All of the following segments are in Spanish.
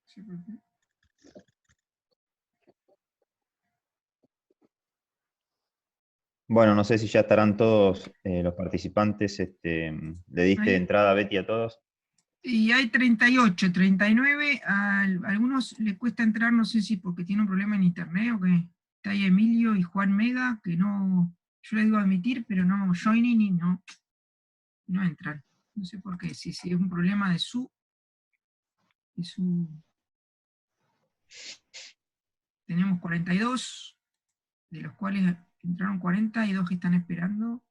Sí, ¿por qué? Bueno, no sé si ya estarán todos los participantes. ¿Le diste Ahí. entrada a Betty a todos? Y hay 38, 39, a algunos les cuesta entrar, no sé si porque tiene un problema en internet o que está ahí Emilio y Juan Mega, que no, yo les digo admitir, pero no joining y no entran. No sé por qué, si es un problema de su. Tenemos 42, de los cuales entraron 40 y 2 que están esperando.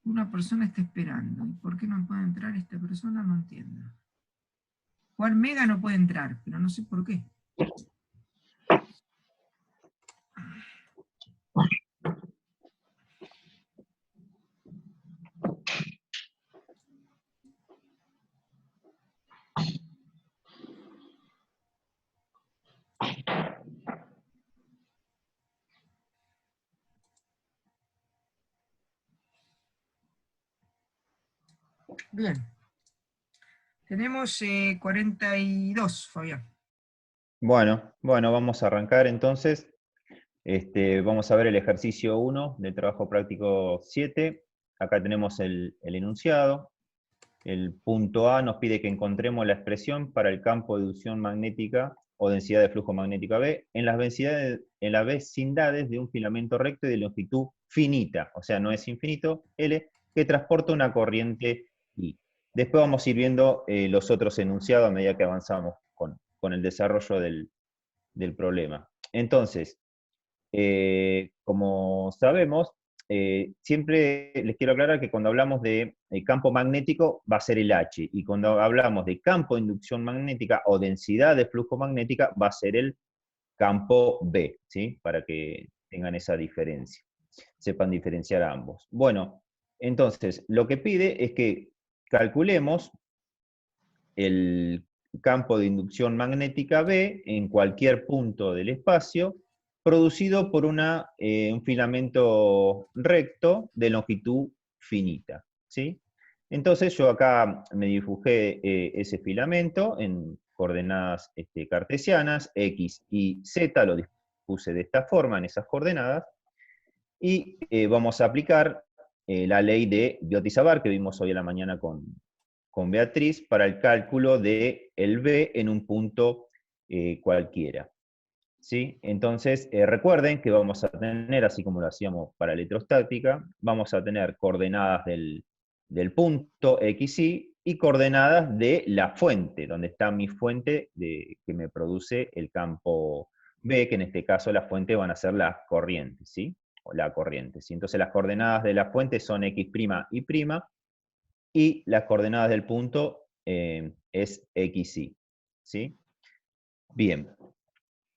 Una persona está esperando. ¿Y por qué no puede entrar esta persona? No entiendo. Juan Mega no puede entrar, pero no sé por qué. Bien. Tenemos 42, Fabián. Bueno, vamos a arrancar entonces. Vamos a ver el ejercicio 1 del trabajo práctico 7. Acá tenemos el enunciado. El punto A nos pide que encontremos la expresión para el campo de inducción magnética o densidad de flujo magnética B en las vecindades de un filamento recto y de longitud finita, o sea, no es infinito, L, que transporta una corriente I. Después vamos a ir viendo los otros enunciados a medida que avanzamos con el desarrollo del problema. Entonces, como sabemos, siempre les quiero aclarar que cuando hablamos de campo magnético va a ser el H, y cuando hablamos de campo de inducción magnética o densidad de flujo magnética va a ser el campo B, ¿sí? Para que tengan esa diferencia, sepan diferenciar a ambos. Bueno, entonces, lo que pide es que calculemos el campo de inducción magnética B en cualquier punto del espacio, producido por un filamento recto de longitud finita, ¿sí? Entonces yo acá me dibujé ese filamento en coordenadas cartesianas, X y Z, lo dispuse de esta forma, en esas coordenadas, y vamos a aplicar la ley de Biot-Savart que vimos hoy a la mañana con Beatriz para el cálculo de el B en un punto cualquiera. ¿Sí? Entonces, recuerden que vamos a tener, así como lo hacíamos para electrostática, vamos a tener coordenadas del punto XY y coordenadas de la fuente, donde está mi fuente que me produce el campo B, que en este caso la fuente van a ser las corrientes, ¿sí? O la corriente, ¿sí? Entonces las coordenadas de la fuente son X' y las coordenadas del punto es XY, ¿sí? Bien,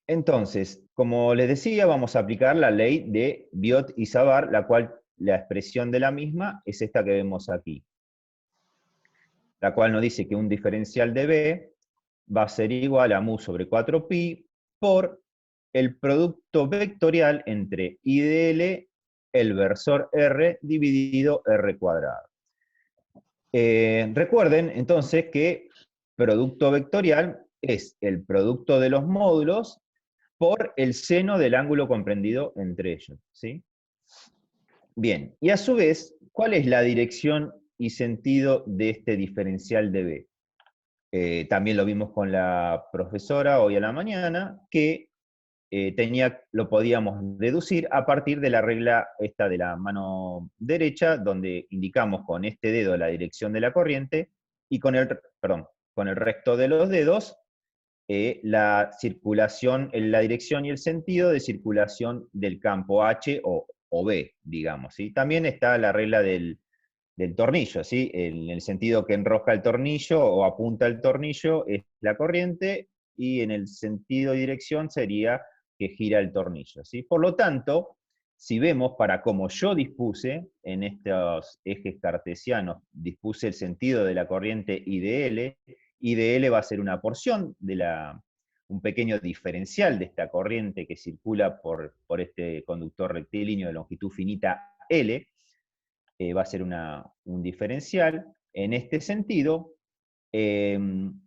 entonces, como les decía, vamos a aplicar la ley de Biot y Savart, la cual la expresión de la misma es esta que vemos aquí, la cual nos dice que un diferencial de B va a ser igual a mu sobre 4pi por el producto vectorial entre I de L, el versor R, dividido R cuadrado. Recuerden entonces que producto vectorial es el producto de los módulos por el seno del ángulo comprendido entre ellos, ¿sí? Bien, y a su vez, ¿cuál es la dirección y sentido de este diferencial de B? También lo vimos con la profesora hoy a la mañana, que lo podíamos deducir a partir de la regla esta de la mano derecha, donde indicamos con este dedo la dirección de la corriente, y con el resto de los dedos la circulación, la dirección y el sentido de circulación del campo H o B, digamos, ¿sí? También está la regla del tornillo, ¿sí? En el sentido que enrosca el tornillo o apunta el tornillo es la corriente, y en el sentido y dirección sería que gira el tornillo, ¿sí? Por lo tanto, si vemos para cómo yo dispuse en estos ejes cartesianos, dispuse el sentido de la corriente I de L va a ser una porción un pequeño diferencial de esta corriente que circula por este conductor rectilíneo de longitud finita L, va a ser un diferencial. En este sentido, el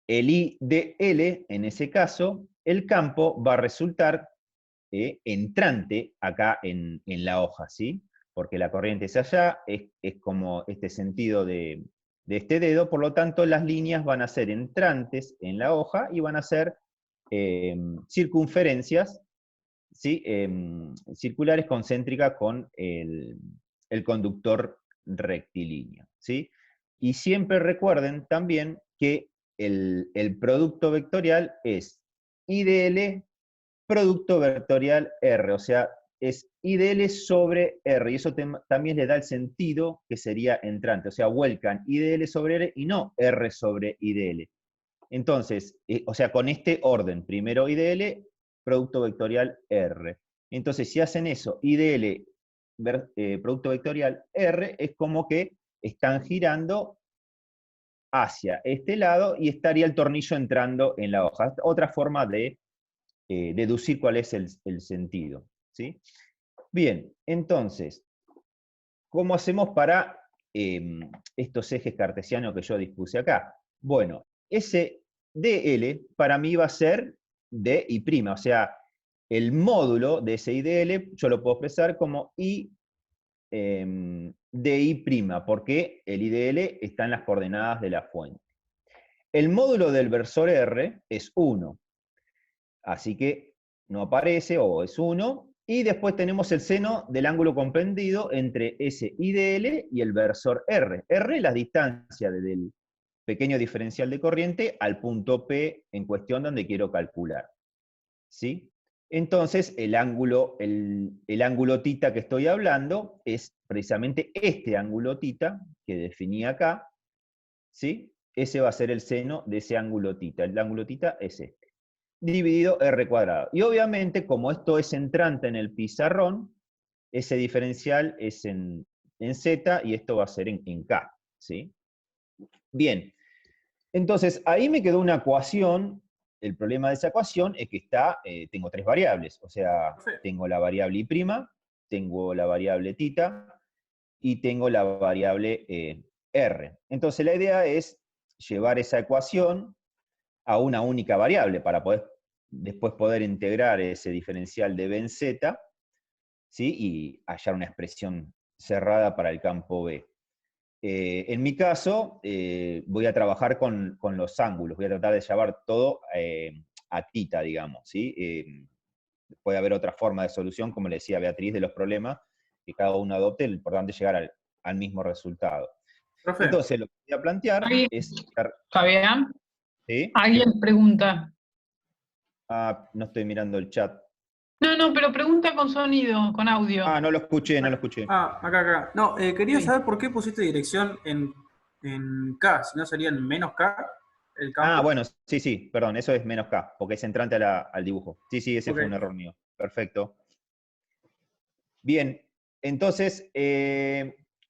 IDL, en ese caso, el campo va a resultar entrante acá en la hoja, ¿sí? Porque la corriente es allá, es como este sentido de este dedo, por lo tanto las líneas van a ser entrantes en la hoja y van a ser circunferencias, ¿sí? Circulares concéntricas con el conductor rectilíneo, ¿sí? Y siempre recuerden también que el producto vectorial es IDL producto vectorial R, o sea, es IDL sobre R, y eso también le da el sentido que sería entrante, o sea, vuelcan IDL sobre R y no R sobre IDL. Entonces, o sea, con este orden, primero IDL, producto vectorial R. Entonces, si hacen eso, IDL, producto vectorial R, es como que están girando hacia este lado y estaría el tornillo entrando en la hoja. Otra forma de deducir cuál es el sentido, ¿sí? Bien, entonces, ¿cómo hacemos para estos ejes cartesianos que yo dispuse acá? Bueno, ese DL para mí va a ser DI', o sea, el módulo de ese IDL yo lo puedo expresar como I DI', porque el IDL está en las coordenadas de la fuente. El módulo del versor R es 1, así que no aparece, o es 1, y después tenemos el seno del ángulo comprendido entre ese IDL y el versor R. R es la distancia desde el pequeño diferencial de corriente al punto P en cuestión donde quiero calcular, ¿sí? Entonces, el ángulo θ que estoy hablando es precisamente este ángulo θ que definí acá, ¿sí? Ese va a ser el seno de ese ángulo θ. El ángulo θ es este, dividido R cuadrado. Y obviamente, como esto es entrante en el pizarrón, ese diferencial es en Z y esto va a ser en K, ¿sí? Bien, entonces ahí me quedó una ecuación. El problema de esa ecuación es que tengo tres variables, o sea, Profe, tengo la variable I', tengo la variable θ y tengo la variable R. Entonces la idea es llevar esa ecuación a una única variable para después poder integrar ese diferencial de B en Z, ¿sí? Y hallar una expresión cerrada para el campo B. En mi caso, voy a trabajar con los ángulos, voy a tratar de llevar todo a θ, digamos, ¿sí? Puede haber otra forma de solución, como le decía Beatriz, de los problemas, que cada uno adopte, lo importante es llegar al mismo resultado. profe, Entonces, lo que voy a plantear Ahí, es... Fabián, ¿Sí? alguien pregunta. Ah, no estoy mirando el chat. No, pero pregunta con sonido, con audio. Ah, no lo escuché, no lo escuché. ah, acá. No, quería Sí. saber por qué pusiste dirección en K, si no sería en menos K el Ah, campo. bueno, sí, perdón, eso es menos K, porque es entrante al dibujo. Sí, ese Ok. fue un error mío. Perfecto. Bien, entonces,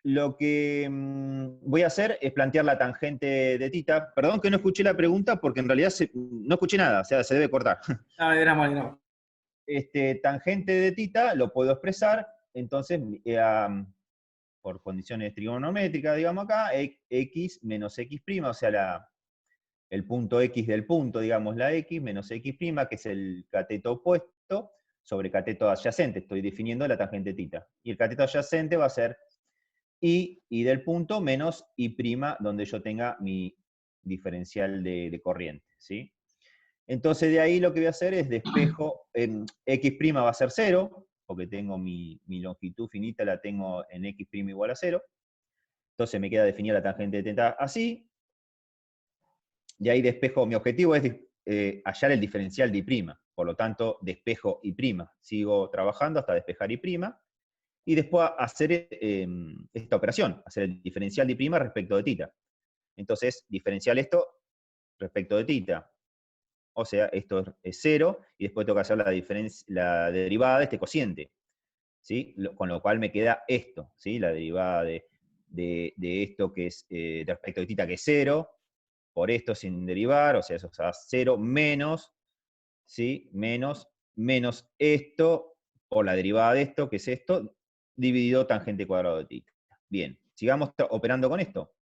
lo que voy a hacer es plantear la tangente de θ. Perdón que no escuché la pregunta, porque en realidad no escuché nada, o sea, se debe cortar. Ah, era mal. Tangente de θ lo puedo expresar, entonces, por condiciones trigonométricas, digamos acá, x menos x', o sea, el punto X del punto, digamos la X, menos X', que es el cateto opuesto, sobre cateto adyacente. Estoy definiendo la tangente θ. Y el cateto adyacente va a ser I del punto menos I', donde yo tenga mi diferencial de corriente, ¿sí? Entonces de ahí lo que voy a hacer es despejo, en X' va a ser 0, porque tengo mi longitud finita, la tengo en X' igual a 0. Entonces me queda definida la tangente de θ así. De ahí despejo, mi objetivo es hallar el diferencial de I', por lo tanto despejo I', sigo trabajando hasta despejar I', y después hacer esta operación, hacer el diferencial de I' respecto de θ. Entonces, diferencial esto respecto de θ. O sea, esto es 0, y después tengo que hacer la derivada de este cociente, ¿sí? Con lo cual me queda esto, ¿sí? La derivada de esto que es respecto de θ, que es 0, por esto sin derivar, o sea, eso es 0 menos, ¿sí? Menos esto, por la derivada de esto, que es esto, dividido tangente cuadrado de tita. Bien, sigamos operando con esto.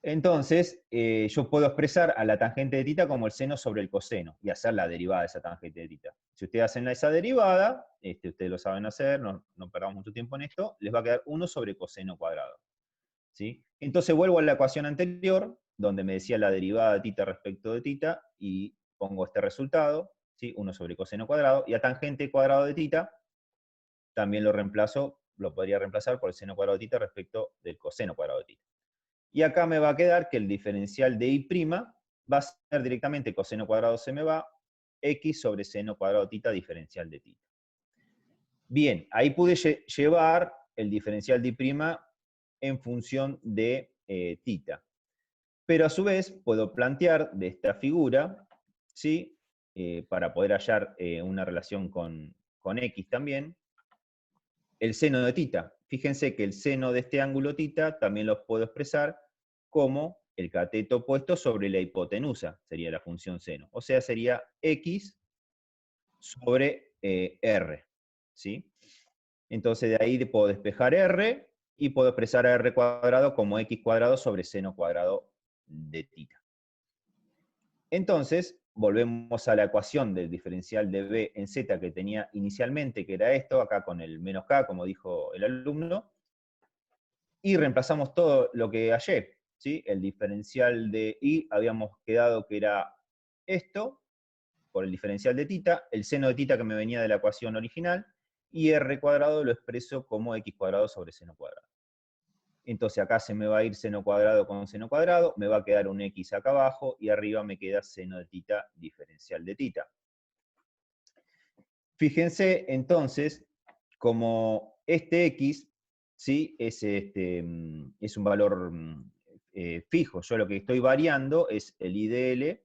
Entonces, yo puedo expresar a la tangente de tita como el seno sobre el coseno y hacer la derivada de esa tangente de tita. Si ustedes hacen esa derivada, ustedes lo saben hacer, no perdamos mucho tiempo en esto, les va a quedar 1 sobre coseno cuadrado. ¿Sí? Entonces vuelvo a la ecuación anterior, donde me decía la derivada de tita respecto de tita, y pongo este resultado, ¿sí? 1 sobre coseno cuadrado, y a tangente cuadrado de tita, también lo podría reemplazar por el seno cuadrado de tita respecto del coseno cuadrado de tita. Y acá me va a quedar que el diferencial de I' va a ser directamente coseno cuadrado se me va, x sobre seno cuadrado tita diferencial de tita. Bien, ahí pude llevar el diferencial de I' en función de tita. Pero a su vez puedo plantear de esta figura, ¿sí? Para poder hallar una relación con x también, el seno de tita. Fíjense que el seno de este ángulo tita también lo puedo expresar como el cateto opuesto sobre la hipotenusa, sería la función seno. O sea, sería x sobre r, ¿sí? Entonces de ahí puedo despejar r y puedo expresar a r cuadrado como x cuadrado sobre seno cuadrado de tita. Entonces, volvemos a la ecuación del diferencial de b en z que tenía inicialmente, que era esto, acá con el menos k, como dijo el alumno, y reemplazamos todo lo que hallé, ¿sí? El diferencial de y habíamos quedado que era esto, por el diferencial de tita, el seno de tita que me venía de la ecuación original, y r cuadrado lo expreso como x cuadrado sobre seno cuadrado. Entonces acá se me va a ir seno cuadrado con seno cuadrado, me va a quedar un x acá abajo, y arriba me queda seno de tita diferencial de tita. Fíjense entonces, como este x, ¿sí? Es un valor fijo, yo lo que estoy variando es el I de L,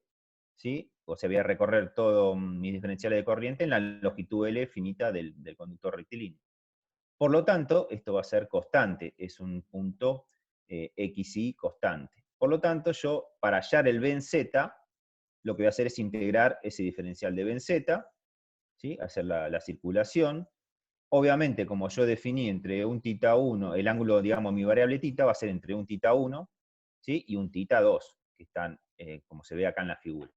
¿sí? O sea, voy a recorrer todos mis diferenciales de corriente en la longitud L finita del conductor rectilíneo. Por lo tanto, esto va a ser constante, es un punto xy constante. Por lo tanto, yo, para hallar el b en z, lo que voy a hacer es integrar ese diferencial de b en z, ¿sí? Hacer la circulación. Obviamente, como yo definí entre un tita 1, el ángulo, digamos, mi variable tita va a ser entre un tita 1, ¿sí? Y un tita 2, que están, como se ve acá en la figura.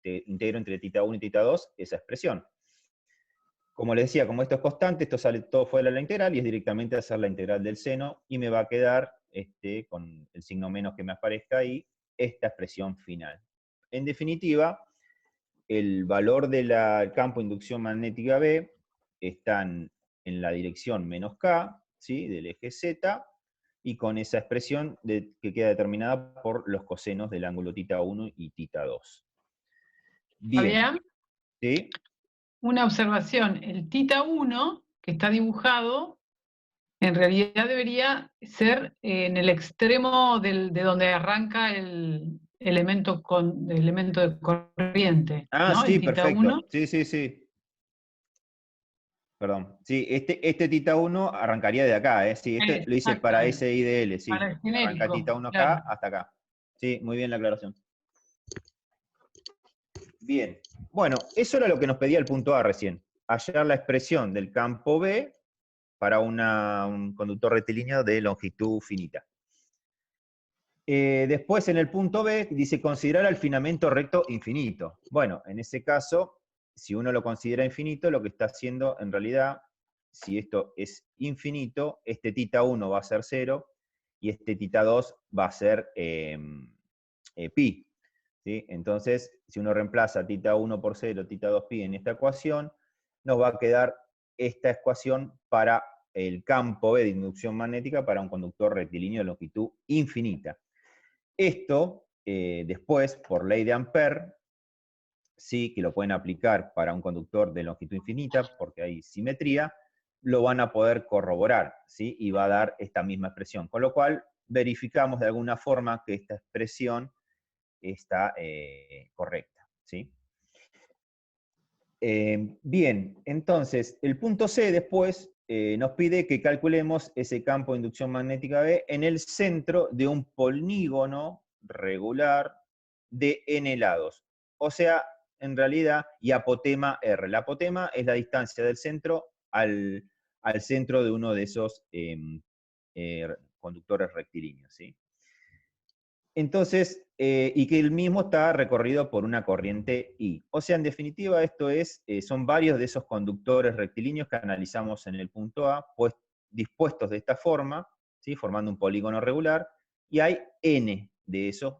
Integro entre tita 1 y tita 2 esa expresión. Como les decía, como esto es constante, esto sale todo fuera de la integral y es directamente hacer la integral del seno y me va a quedar, con el signo menos que me aparezca ahí, esta expresión final. En definitiva, el valor del campo de inducción magnética B están en la dirección menos K, ¿sí? Del eje Z, y con esa expresión que queda determinada por los cosenos del ángulo tita 1 y tita 2. Bien. Fabián, ¿Sí? una observación. El tita 1, que está dibujado, en realidad debería ser en el extremo de donde arranca el elemento de corriente, Ah, ¿no? sí, El tita 1. perfecto. Sí, sí, sí. Perdón. Sí, este tita 1 arrancaría de acá, ¿eh? Sí, este lo hice para Exactamente. SIDL, sí. Para el Arranca genérico, tita 1 claro. acá hasta acá. Sí, muy bien la aclaración. Bien. Bueno, eso era lo que nos pedía el punto A recién. Hallar la expresión del campo B para un conductor rectilíneo de longitud finita. Después en el punto B dice considerar al filamento recto infinito. Bueno, en ese caso, si uno lo considera infinito, lo que está haciendo en realidad, si esto es infinito, este tita 1 va a ser 0 y este tita 2 va a ser pi. ¿Sí? Entonces, si uno reemplaza tita 1 por 0, tita 2 pi en esta ecuación, nos va a quedar esta ecuación para el campo B de inducción magnética para un conductor rectilíneo de longitud infinita. Esto, después, por ley de Ampère, sí, que lo pueden aplicar para un conductor de longitud infinita, porque hay simetría, lo van a poder corroborar, ¿sí? Y va a dar esta misma expresión. Con lo cual, verificamos de alguna forma que esta expresión está correcta, ¿sí? Bien, entonces, el punto C después nos pide que calculemos ese campo de inducción magnética B en el centro de un polígono regular de n lados. O sea, en realidad, y apotema R. La apotema es la distancia del centro al al centro de uno de esos conductores rectilíneos, ¿sí? Entonces, y que el mismo está recorrido por una corriente I. O sea, en definitiva, esto es, son varios de esos conductores rectilíneos que analizamos en el punto A, pues dispuestos de esta forma, ¿sí? Formando un polígono regular, y hay N de esos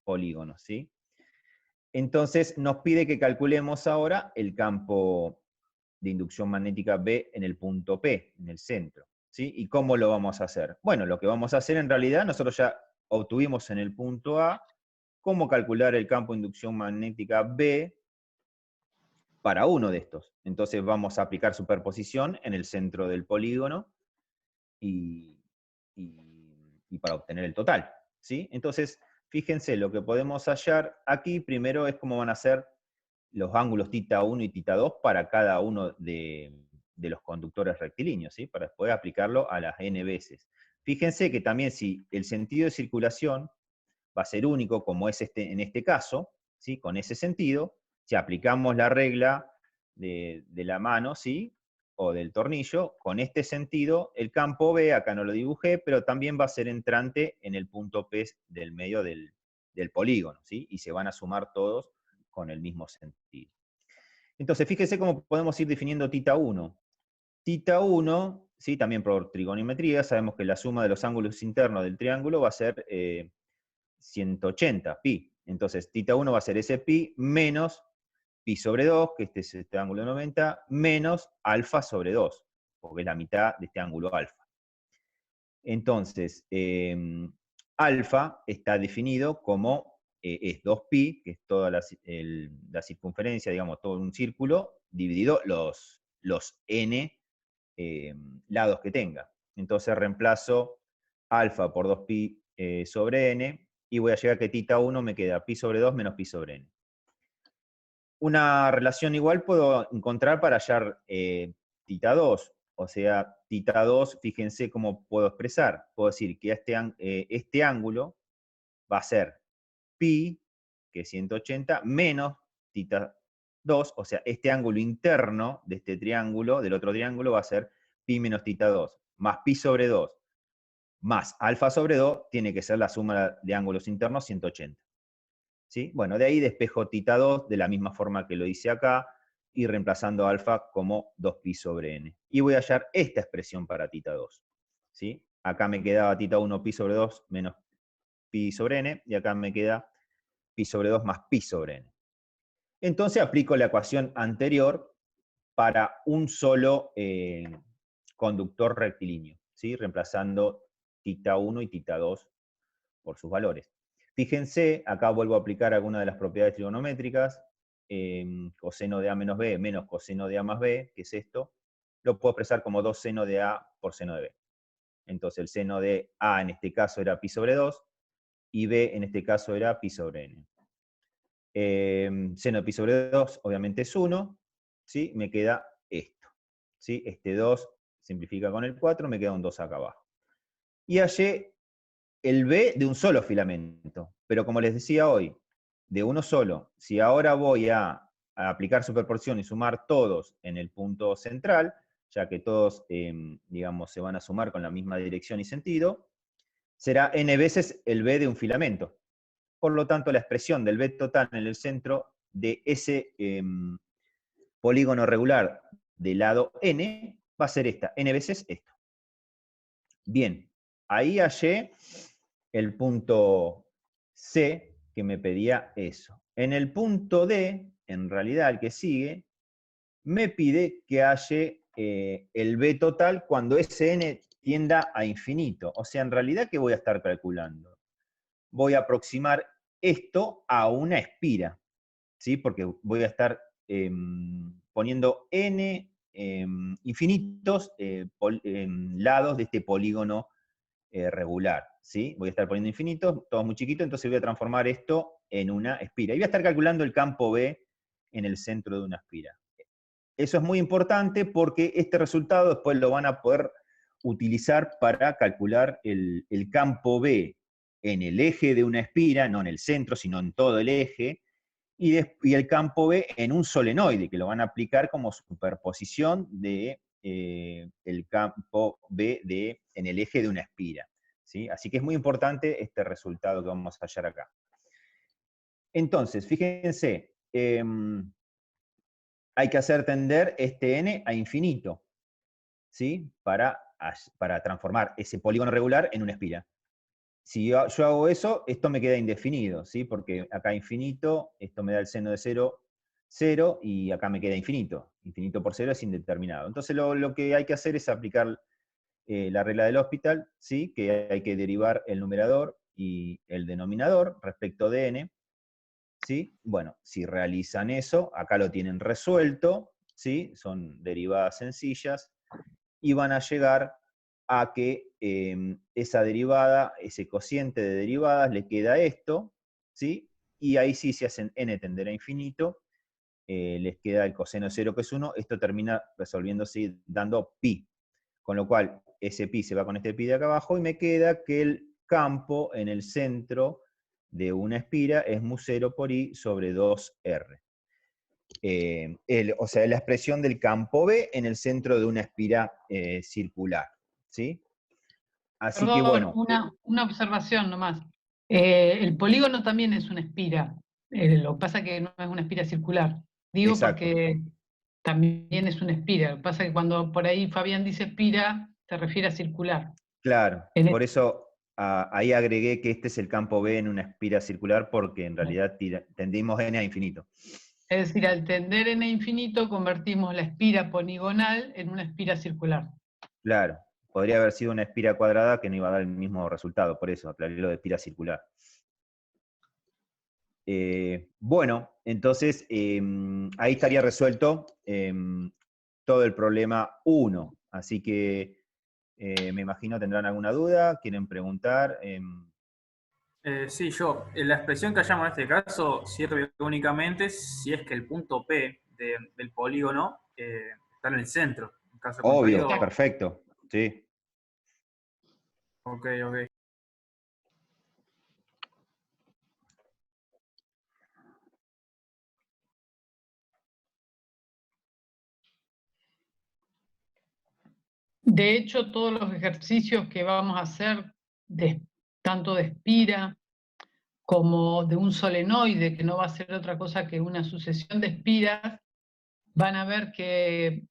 polígonos, ¿sí? Entonces, nos pide que calculemos ahora el campo de inducción magnética B en el punto P, en el centro, ¿sí? ¿Y cómo lo vamos a hacer? Bueno, lo que vamos a hacer en realidad, nosotros ya obtuvimos en el punto A cómo calcular el campo de inducción magnética B para uno de estos. Entonces vamos a aplicar superposición en el centro del polígono y para obtener el total, ¿sí? Entonces, fíjense, lo que podemos hallar aquí primero es cómo van a ser los ángulos θ1 y θ2 para cada uno de los conductores rectilíneos, ¿sí? Para después aplicarlo a las n veces. Fíjense que también si el sentido de circulación va a ser único, como es en este caso, ¿sí? Con ese sentido, si aplicamos la regla de la mano, ¿sí? O del tornillo, con este sentido, el campo B, acá no lo dibujé, pero también va a ser entrante en el punto P del medio del polígono, ¿sí? Y se van a sumar todos con el mismo sentido. Entonces, fíjense cómo podemos ir definiendo θ1. θ1, ¿sí? También por trigonometría, sabemos que la suma de los ángulos internos del triángulo va a ser 180, pi. Entonces, θ1 va a ser ese pi menos pi sobre 2, que este es este ángulo de 90, menos alfa sobre 2, porque es la mitad de este ángulo alfa. Entonces, alfa está definido como es 2pi, que es toda la circunferencia, digamos, todo un círculo, dividido los n lados que tenga. Entonces reemplazo alfa por 2pi sobre n, y voy a llegar a que θ1 me queda pi sobre 2 menos pi sobre n. Una relación igual puedo encontrar para hallar θ2, o sea, θ2, fíjense cómo puedo expresar. Puedo decir que este ángulo va a ser pi, que es 180, menos θ2, o sea, este ángulo interno de este triángulo, del otro triángulo, va a ser pi menos θ2, más pi sobre 2, más alfa sobre 2, tiene que ser la suma de ángulos internos 180. ¿Sí? Bueno, de ahí despejo θ2 de la misma forma que lo hice acá, y reemplazando alfa como 2pi sobre n. Y voy a hallar esta expresión para θ2. ¿Sí? Acá me quedaba θ1 pi sobre 2 menos pi sobre n, y acá me queda pi sobre 2 más pi sobre n. Entonces aplico la ecuación anterior para un solo conductor rectilíneo, ¿sí? Reemplazando θ1 y θ2 por sus valores. Fíjense, acá vuelvo a aplicar algunas de las propiedades trigonométricas, coseno de A menos B menos coseno de A más B, que es esto, lo puedo expresar como 2 seno de A por seno de B. Entonces el seno de A en este caso era pi sobre 2, y B en este caso era pi sobre n. Seno de pi sobre 2 obviamente es 1, ¿sí? Me queda esto, ¿sí? Este 2 simplifica con el 4, me queda un 2 acá abajo. Y hallé el B de un solo filamento, pero como les decía hoy, de uno solo. Si ahora voy a aplicar superposición y sumar todos en el punto central, ya que todos, digamos, se van a sumar con la misma dirección y sentido, será n veces el B de un filamento. Por lo tanto, la expresión del B total en el centro de ese polígono regular del lado n va a ser esta, n veces esto. Bien, ahí hallé el punto C que me pedía eso. En el punto D, en realidad el que sigue, me pide que halle el B total cuando ese n tienda a infinito. O sea, en realidad, ¿qué voy a estar calculando? Voy a aproximar esto a una espira, ¿sí? Porque voy a estar poniendo n infinitos lados de este polígono regular, ¿sí? Voy a estar poniendo infinitos, todo muy chiquito, entonces voy a transformar esto en una espira. Y voy a estar calculando el campo B en el centro de una espira. Eso es muy importante porque este resultado después lo van a poder utilizar para calcular el campo B en el eje de una espira, no en el centro, sino en todo el eje, y el campo B en un solenoide, que lo van a aplicar como superposición de el campo B en el eje de una espira. ¿Sí? Así que es muy importante este resultado que vamos a hallar acá. Entonces, fíjense, hay que hacer tender este n a infinito, ¿sí? Para transformar ese polígono regular en una espira. Si yo hago eso, esto me queda indefinido, ¿sí? Porque acá infinito, esto me da el seno de 0, 0, y acá me queda infinito. Infinito por 0 es indeterminado. Entonces lo que hay que hacer es aplicar la regla del Hospital, ¿sí? Que hay que derivar el numerador y el denominador respecto de n, ¿sí? Bueno, si realizan eso, acá lo tienen resuelto, ¿sí? Son derivadas sencillas, y van a llegar a que esa derivada, ese cociente de derivadas, le queda esto, ¿sí? Y ahí sí, si hacen n tender a infinito, les queda el coseno de 0, que es 1, esto termina resolviéndose dando pi, con lo cual ese pi se va con este pi de acá abajo, y me queda que el campo en el centro de una espira es mu0 por i sobre 2r. O sea, la expresión del campo B en el centro de una espira circular, ¿sí? Así que Perdón, bueno. una observación nomás. El polígono también es una espira. Lo que pasa es que no es una espira circular. Digo Exacto. porque también es una espira. Lo que pasa es que cuando por ahí Fabián dice espira, se refiere a circular. Claro, por eso ahí agregué que este es el campo B en una espira circular, porque en realidad tendimos n a infinito. Es decir, al tender n a infinito, convertimos la espira poligonal en una espira circular. Claro, podría haber sido una espira cuadrada que no iba a dar el mismo resultado, por eso aclaré lo de espira circular. Bueno, entonces ahí estaría resuelto todo el problema 1. Así que me imagino tendrán alguna duda, quieren preguntar. Sí, yo. La expresión que hallamos en este caso sirve únicamente si es que el punto P del polígono está en el centro. En caso Obvio, contrario, perfecto. Sí. ok, ok. De hecho, todos los ejercicios que vamos a hacer, tanto de espira como de un solenoide, que no va a ser otra cosa que una sucesión de espiras, van a ver que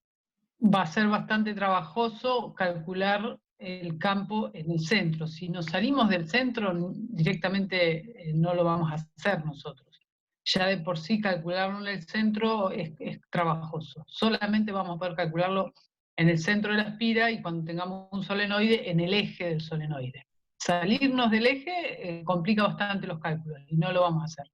va a ser bastante trabajoso calcular el campo en el centro. Si nos salimos del centro, directamente no lo vamos a hacer nosotros. Ya de por sí calcularlo en el centro es trabajoso. Solamente vamos a poder calcularlo en el centro de la espira y cuando tengamos un solenoide, en el eje del solenoide. Salirnos del eje complica bastante los cálculos y no lo vamos a hacer.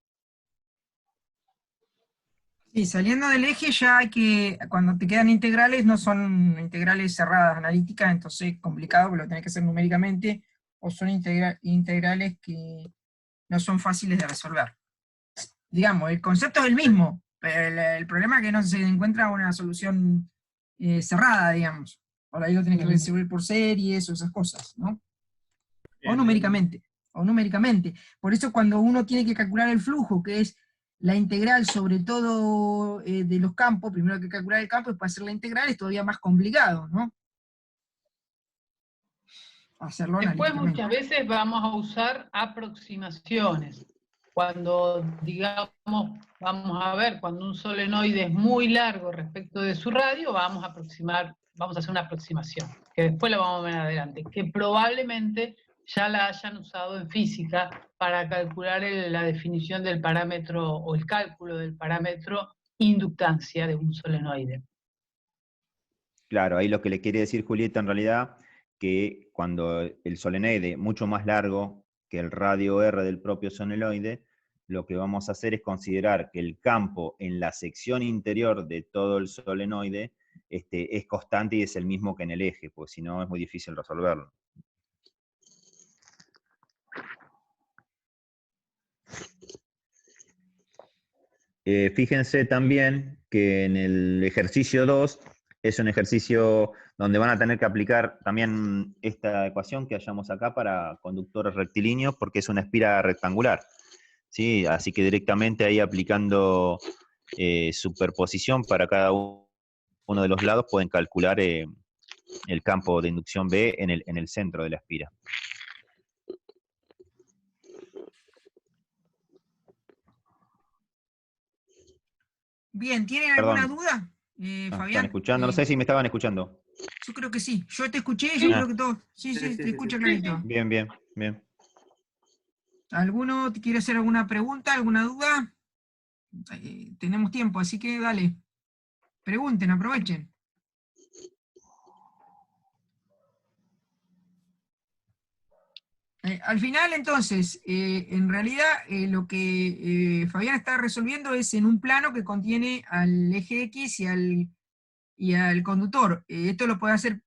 Sí, saliendo del eje ya hay que, cuando te quedan integrales, no son integrales cerradas analíticas, entonces es complicado porque lo tenés que hacer numéricamente, o son integrales que no son fáciles de resolver. Digamos, el concepto es el mismo, pero el problema es que no se encuentra una solución cerrada, digamos. Por ahí lo tenés que resolver por series o esas cosas, ¿no? O numéricamente. Por eso cuando uno tiene que calcular el flujo, que es la integral sobre todo de los campos, primero hay que calcular el campo y después hacer la integral, es todavía más complicado, ¿no? Hacerlo Después analíticamente. muchas veces vamos a usar aproximaciones. Cuando digamos, vamos a ver, cuando un solenoide es muy largo respecto de su radio, vamos a hacer una aproximación, que después la vamos a ver adelante, que probablemente ya la hayan usado en física para calcular la definición del parámetro o el cálculo del parámetro inductancia de un solenoide. Claro, ahí lo que le quiere decir Julieta en realidad, que cuando el solenoide mucho más largo que el radio R del propio solenoide, lo que vamos a hacer es considerar que el campo en la sección interior de todo el solenoide es constante y es el mismo que en el eje, pues si no es muy difícil resolverlo. Fíjense también que en el ejercicio 2 es un ejercicio donde van a tener que aplicar también esta ecuación que hallamos acá para conductores rectilíneos, porque es una espira rectangular, ¿sí? Así que directamente ahí aplicando superposición para cada uno uno de los lados, pueden calcular el campo de inducción B en el centro de la espira. Bien, ¿tienen Perdón. alguna duda, ¿Están Fabián? escuchando? No sé si me estaban escuchando. Yo creo que sí. Yo te escuché, yo Sí. creo que todo. Sí, Sí, sí, te sí, escucho sí. clarito. Bien, bien, bien. ¿Alguno te quiere hacer alguna pregunta, alguna duda? Tenemos tiempo, así que dale. Pregunten, aprovechen. Al final, entonces, en realidad, lo que Fabián está resolviendo es en un plano que contiene al eje X y al conductor. Esto lo puede hacer,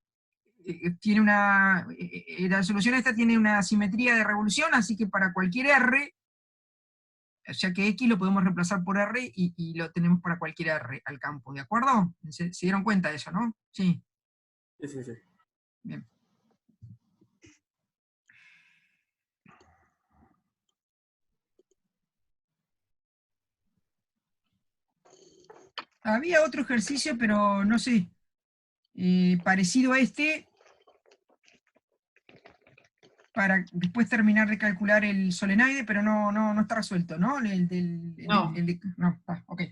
tiene la solución esta tiene una simetría de revolución, así que para cualquier R, o sea que X lo podemos reemplazar por R y lo tenemos para cualquier R al campo, ¿de acuerdo? ¿Se dieron cuenta de eso, no? Sí. Sí, sí, sí. Bien. Había otro ejercicio, pero no sé, parecido a este, para después terminar de calcular el solenoide, pero no está resuelto, ¿no? No. No, ok.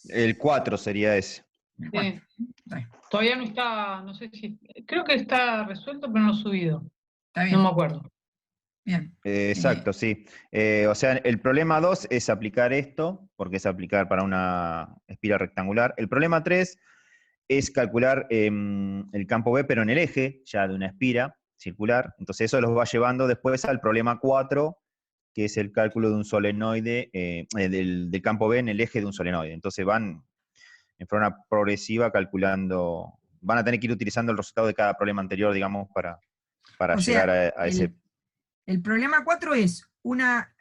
El 4 sería ese. El Sí. 4. Está Todavía no está, no sé si, creo que está resuelto, pero no subido. bien. No me acuerdo. Bien. Exacto, sí. O sea, el problema 2 es aplicar esto, porque es aplicar para una espira rectangular. El problema 3 es calcular el campo B, pero en el eje, ya de una espira circular. Entonces eso los va llevando después al problema 4, que es el cálculo de un solenoide, del campo B en el eje de un solenoide. Entonces van en forma progresiva calculando, van a tener que ir utilizando el resultado de cada problema anterior, digamos, para O llegar sea, a ese. el problema 4 es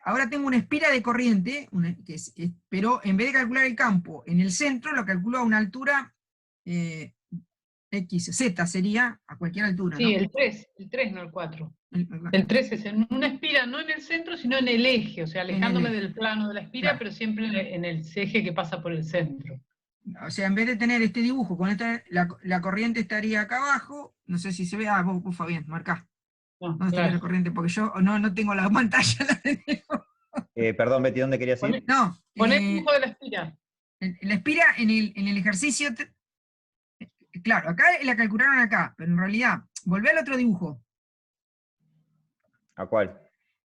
ahora tengo una espira de corriente, pero en vez de calcular el campo en el centro, lo calculo a una altura X, Z sería a cualquier altura, Sí, ¿no? el 3, no el 4. El- El 3 es en una espira, no en el centro, sino en el eje, o sea, alejándome eje. del plano de la espira, Claro. pero siempre en el eje que pasa por el centro. O sea, en vez de tener este dibujo, la corriente estaría acá abajo, no sé si se ve, vos Fabián, marcá. No, ¿Dónde estaría la claro. corriente? Porque yo no tengo la pantalla. Perdón, Betty, ¿dónde querías ir? No, Pon el dibujo de la espira. la espira en el ejercicio, claro, acá la calcularon acá, pero en realidad, volvé al otro dibujo, ¿A cuál?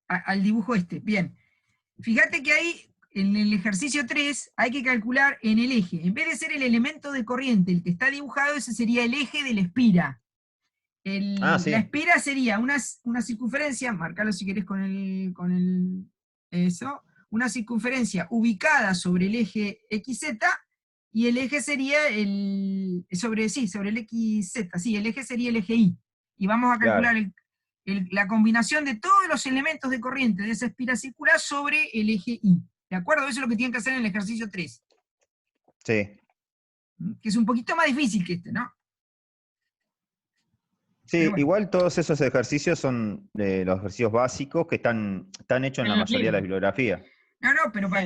al dibujo este, bien. Fíjate que ahí, en el ejercicio 3, hay que calcular en el eje. En vez de ser el elemento de corriente el que está dibujado, ese sería el eje de la espira. Sí. La espira sería una circunferencia, marcalo si querés eso, una circunferencia ubicada sobre el eje XZ, y el eje sería sobre el XZ, sí, el eje sería el eje Y. Y vamos a calcular Claro. la combinación de todos los elementos de corriente de esa espira circular sobre el eje Y. ¿De acuerdo? Eso es lo que tienen que hacer en el ejercicio 3. Sí. Que es un poquito más difícil que este, ¿no? Sí, Bueno. igual todos esos ejercicios son los ejercicios básicos que están hechos en la mayoría de las bibliografías. No, pero para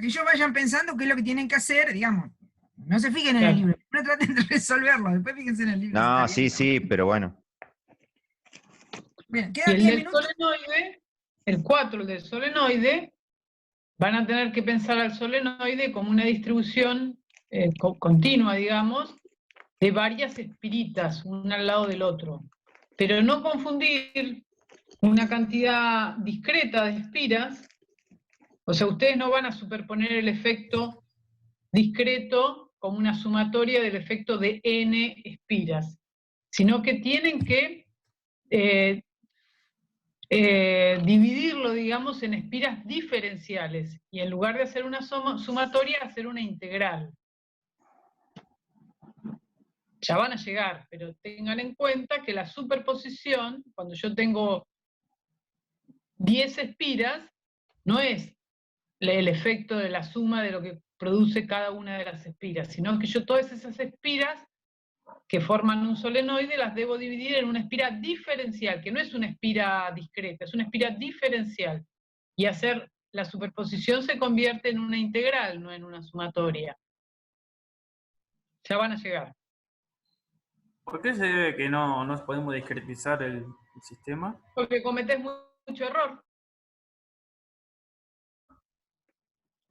que ellos vayan pensando qué es lo que tienen que hacer, digamos, no se fijen en el Claro. libro, no traten de resolverlo, después fíjense en el libro. No, si está bien. sí, pero bueno. Bien, Y quedan el 10 del minutos. solenoide, el 4, el del solenoide, van a tener que pensar al solenoide como una distribución continua, digamos, de varias espiritas, una al lado del otro. Pero no confundir una cantidad discreta de espiras, o sea, ustedes no van a superponer el efecto discreto como una sumatoria del efecto de n espiras, sino que tienen que dividirlo, digamos, en espiras diferenciales, y en lugar de hacer una sumatoria, hacer una integral. Ya van a llegar, pero tengan en cuenta que la superposición, cuando yo tengo 10 espiras, no es el efecto de la suma de lo que produce cada una de las espiras, sino que yo todas esas espiras que forman un solenoide las debo dividir en una espira diferencial, que no es una espira discreta, es una espira diferencial. Y hacer la superposición se convierte en una integral, no en una sumatoria. Ya van a llegar. ¿Por qué se debe que no podemos discretizar el sistema? Porque cometés mucho error.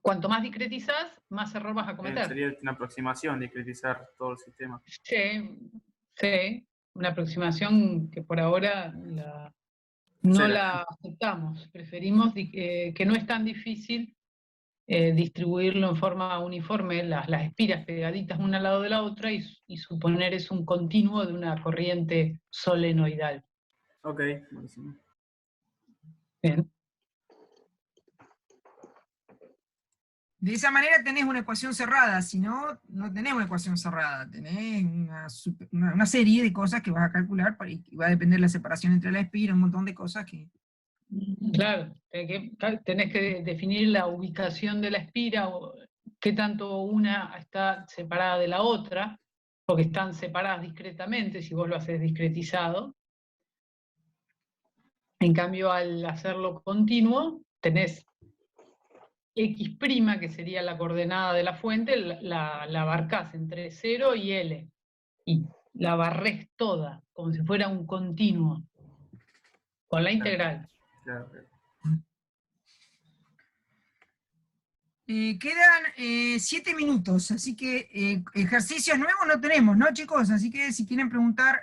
Cuanto más discretizás, más error vas a cometer. Sería una aproximación discretizar todo el sistema. Sí, una aproximación que por ahora no la aceptamos. Preferimos que no es tan difícil distribuirlo en forma uniforme, las espiras pegaditas una al lado de la otra, y suponer es un continuo de una corriente solenoidal. Ok, buenísimo. Bien. De esa manera tenés una ecuación cerrada, si no, no tenés una ecuación cerrada, tenés una serie de cosas que vas a calcular y va a depender de la separación entre la espira, un montón de cosas que... Claro, tenés que definir la ubicación de la espira, o qué tanto una está separada de la otra, porque están separadas discretamente si vos lo haces discretizado. En cambio, al hacerlo continuo, tenés X', que sería la coordenada de la fuente, la abarcás entre 0 y L, y la barrés toda, como si fuera un continuo, con la integral. Claro. Quedan 7 minutos, así que ejercicios nuevos no tenemos, ¿no, chicos? Así que si quieren preguntar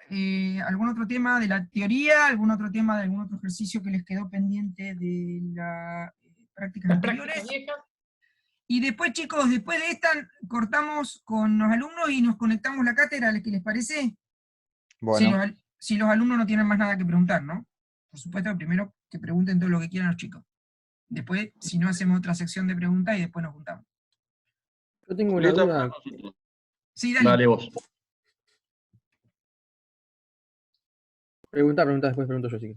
algún otro tema de la teoría, algún otro tema de algún otro ejercicio que les quedó pendiente de las prácticas anteriores. Y después, chicos, después de esta, cortamos con los alumnos y nos conectamos la cátedra, ¿qué les parece? Bueno. Si los alumnos no tienen más nada que preguntar, ¿no? Por supuesto, primero que pregunten todo lo que quieran los chicos. Después, si no, hacemos otra sección de preguntas y después nos juntamos. Yo tengo una duda. Sí, dale. Dale vos. Pregunta, después pregunto yo, sí.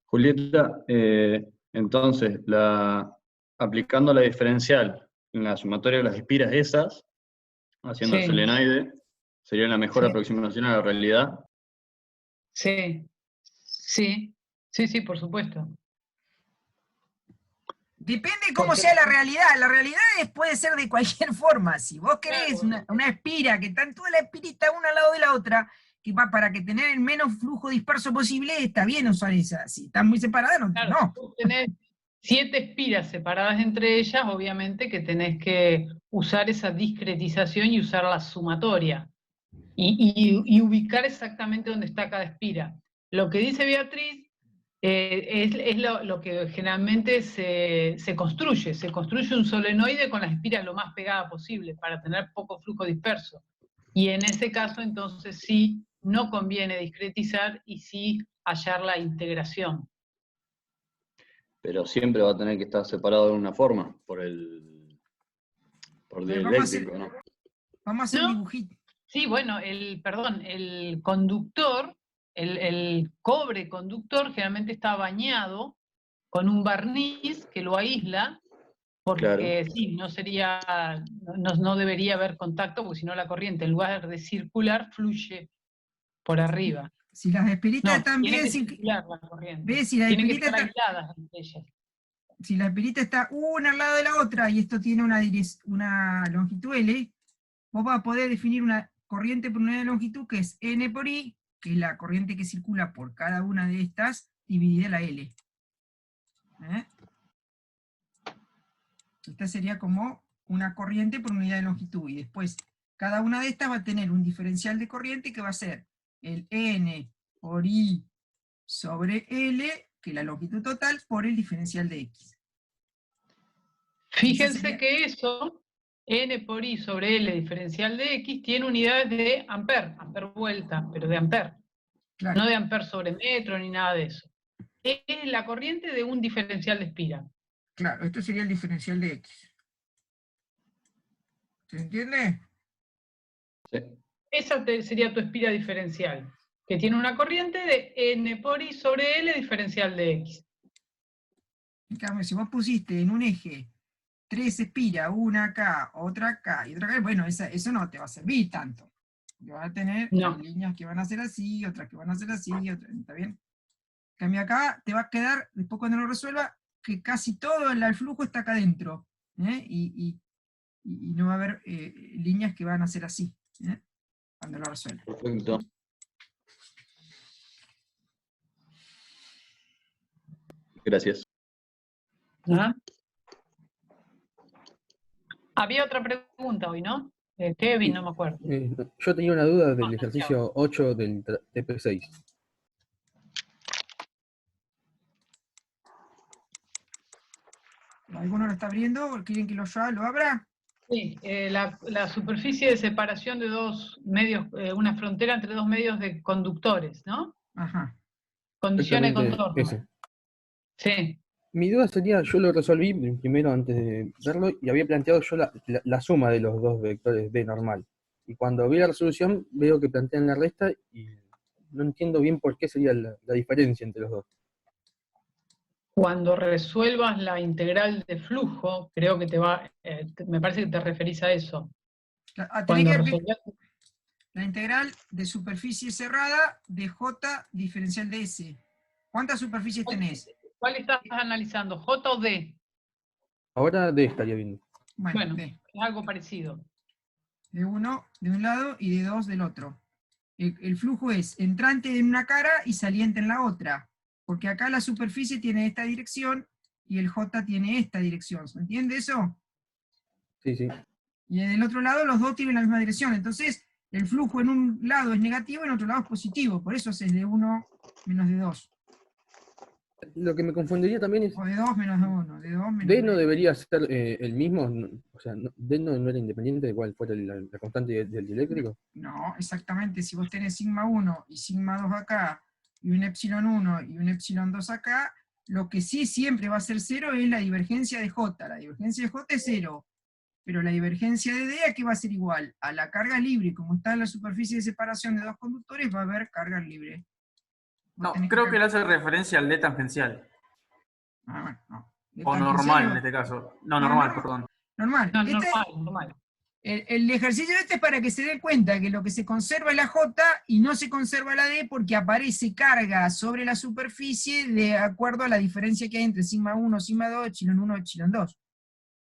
Julieta, entonces, aplicando la diferencial en la sumatoria de las espiras esas, haciendo el Sí. solenoide, sería la mejor Sí. aproximación a la realidad. Sí, por supuesto. Depende cómo sea la realidad. La realidad puede ser de cualquier forma. Si vos querés una espira, que están todas las espiritas una al lado de la otra, que va para que tener el menos flujo disperso posible, está bien usar esa. Si están muy separadas, Claro, no. si vos tenés 7 espiras separadas entre ellas, obviamente que tenés que usar esa discretización y usar la sumatoria. Y ubicar exactamente dónde está cada espira. Lo que dice Beatriz es lo que generalmente se construye. Se construye un solenoide con las espiras lo más pegada posible para tener poco flujo disperso. Y en ese caso, entonces sí, no conviene discretizar y sí hallar la integración. Pero siempre va a tener que estar separado de una forma, por el eléctrico, ¿no? Vamos a hacer un dibujito. Sí, bueno, el conductor, el cobre conductor generalmente está bañado con un barniz que lo aísla, porque Claro. sí, no debería haber contacto, porque si no la corriente en lugar de circular fluye por arriba. Si las espiritas están tiene bien, que circular la corriente. ¿ves? Si la Tienen que espirita estar está... aisladas entre ellas. Si la espirita está una al lado de la otra y esto tiene una longitud L, vos vas a poder definir una corriente por unidad de longitud que es N por I, que es la corriente que circula por cada una de estas, dividida la L. Esta sería como una corriente por unidad de longitud, y después cada una de estas va a tener un diferencial de corriente que va a ser el N por I sobre L, que es la longitud total, por el diferencial de X. Fíjense que eso, N por I sobre L diferencial de X, tiene unidades de amper vuelta, pero de amper. Claro. No de amper sobre metro ni nada de eso. Es la corriente de un diferencial de espira. Claro, esto sería el diferencial de X. ¿Se entiende? Sí. Esa sería tu espira diferencial, que tiene una corriente de N por I sobre L diferencial de X. En cambio, si vos pusiste en un eje 3 espiras, una acá, otra acá y otra acá, bueno, eso no te va a servir tanto. Porque van a tener líneas que van a ser así, otras que van a ser así, ¿está bien? En cambio acá te va a quedar, después cuando lo resuelva, que casi todo el flujo está acá adentro, y no va a haber líneas que van a ser así. Cuando lo resuelva. Perfecto. Gracias. ¿Ah? Había otra pregunta hoy, ¿no? Kevin, no me acuerdo. Yo tenía una duda del ejercicio 8 del TP6. ¿Alguno lo está abriendo? ¿Quieren que lo abra? Sí, la superficie de separación de dos medios, una frontera entre dos medios de conductores, ¿no? Ajá. Condiciones de Exactamente contorno. ese. Sí. Mi duda sería, yo lo resolví primero antes de verlo y había planteado yo la suma de los dos vectores D normal. Y cuando vi la resolución veo que plantean la resta y no entiendo bien por qué sería la diferencia entre los dos. Cuando resuelvas la integral de flujo, creo que me parece que te referís a eso. Cuando resolvás... La integral de superficie cerrada de J diferencial de S. ¿Cuántas superficies tenés? ¿Cuál estás analizando, J o D? Ahora D estaría viendo. Bueno, D. es algo parecido. De uno de un lado y de dos del otro. El flujo es entrante en una cara y saliente en la otra. Porque acá la superficie tiene esta dirección y el J tiene esta dirección. ¿Se entiende eso? Sí, sí. Y en el otro lado los dos tienen la misma dirección. Entonces, el flujo en un lado es negativo y en otro lado es positivo. Por eso es de 1 menos de 2. Lo que me confundiría también es... O de 2 menos de 1. De 2 menos D de no 1. debería ser el mismo, o sea, D no era independiente de cuál fuera la constante del dieléctrico. No, exactamente. Si vos tenés sigma 1 y sigma 2 acá, y un epsilon 1 y un epsilon 2 acá, lo que sí siempre va a ser 0 es la divergencia de J. La divergencia de J es 0. Pero la divergencia de D, ¿a qué va a ser igual? A la carga libre. Como está en la superficie de separación de dos conductores, va a haber carga libre. No, creo que le hace referencia al D tangencial. Bueno, no. O normal en este caso. No, normal, perdón. Normal. No, normal. El ejercicio este es para que se den cuenta que lo que se conserva es la J y no se conserva la D porque aparece carga sobre la superficie de acuerdo a la diferencia que hay entre sigma 1, sigma 2, epsilon 1, epsilon 2.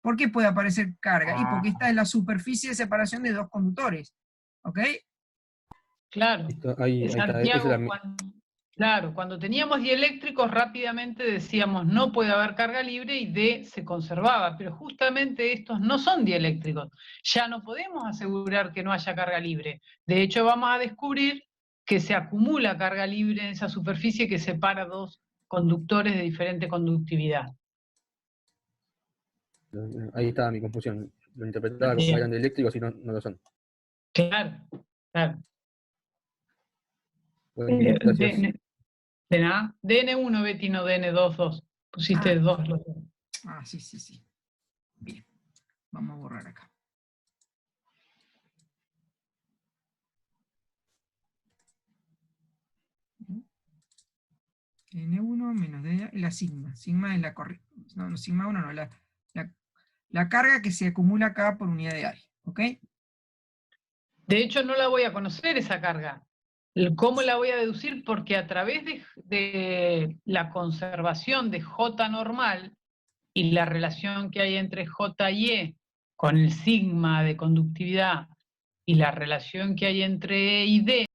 ¿Por qué puede aparecer carga? Y porque está en la superficie de separación de dos conductores. ¿Ok? Claro. Ahí Santiago, cuando teníamos dieléctricos rápidamente decíamos no puede haber carga libre y D se conservaba, pero justamente estos no son dieléctricos. Ya no podemos asegurar que no haya carga libre. De hecho vamos a descubrir que se acumula carga libre en esa superficie que separa dos conductores de diferente conductividad. Ahí estaba mi confusión. Lo interpretaba como eran dieléctricos y no lo son. Claro, claro. Bueno, gracias. DN1, Betty, no DN2, 2. Pusiste 2 los dos. Sí. Bien. Vamos a borrar acá. N1 menos D, la sigma. Sigma es la corriente. No, sigma 1 no, la carga que se acumula acá por unidad de área. ¿Ok? De hecho, no la voy a conocer esa carga. ¿Cómo la voy a deducir? Porque a través de la conservación de J normal y la relación que hay entre J y E con el sigma de conductividad y la relación que hay entre E y D,